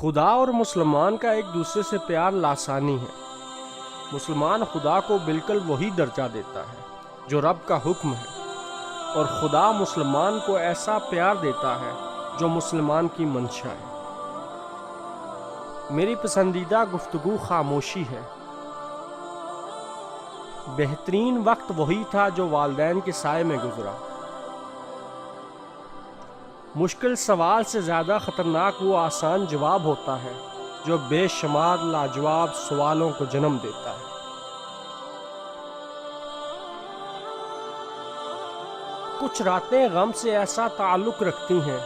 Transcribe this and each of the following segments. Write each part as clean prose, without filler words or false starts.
خدا اور مسلمان کا ایک دوسرے سے پیار لاسانی ہے۔ مسلمان خدا کو بالکل وہی درجہ دیتا ہے جو رب کا حکم ہے، اور خدا مسلمان کو ایسا پیار دیتا ہے جو مسلمان کی منشا ہے۔ میری پسندیدہ گفتگو خاموشی ہے۔ بہترین وقت وہی تھا جو والدین کے سائے میں گزرا۔ مشکل سوال سے زیادہ خطرناک وہ آسان جواب ہوتا ہے جو بے شمار لاجواب سوالوں کو جنم دیتا ہے۔ کچھ راتیں غم سے ایسا تعلق رکھتی ہیں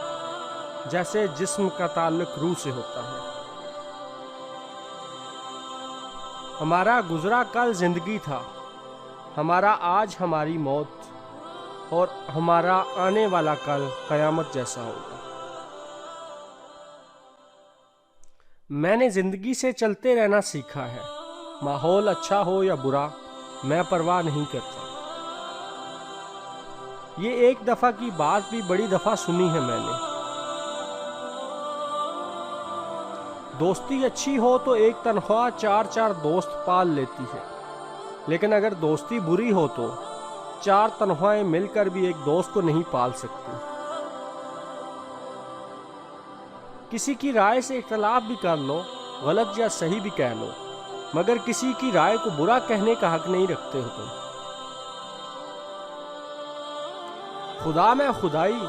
جیسے جسم کا تعلق روح سے ہوتا ہے۔ ہمارا گزرا کل زندگی تھا، ہمارا آج ہماری موت، اور ہمارا آنے والا کل قیامت جیسا ہوگا۔ میں نے زندگی سے چلتے رہنا سیکھا ہے۔ ماحول اچھا ہو یا برا، میں پرواہ نہیں کرتا۔ یہ ایک دفعہ کی بات بھی بڑی دفعہ سنی ہے میں نے۔ دوستی اچھی ہو تو ایک تنخواہ 4 دوست پال لیتی ہے، لیکن اگر دوستی بری ہو تو 4 تنخواہیں مل کر بھی ایک دوست کو نہیں پال سکتی۔ کسی کی رائے سے اختلاف بھی کر لو، غلط یا صحیح بھی کہہ لو، مگر کسی کی رائے کو برا کہنے کا حق نہیں رکھتے ہو تم۔ خدا میں خدائی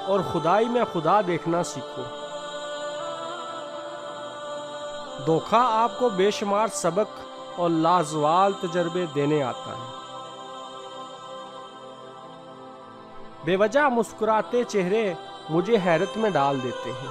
اور خدائی میں خدا دیکھنا سیکھو۔ دھوکہ آپ کو بے شمار سبق اور لازوال تجربے دینے آتا ہے۔ بے وجہ مسکراتے چہرے مجھے حیرت میں ڈال دیتے ہیں۔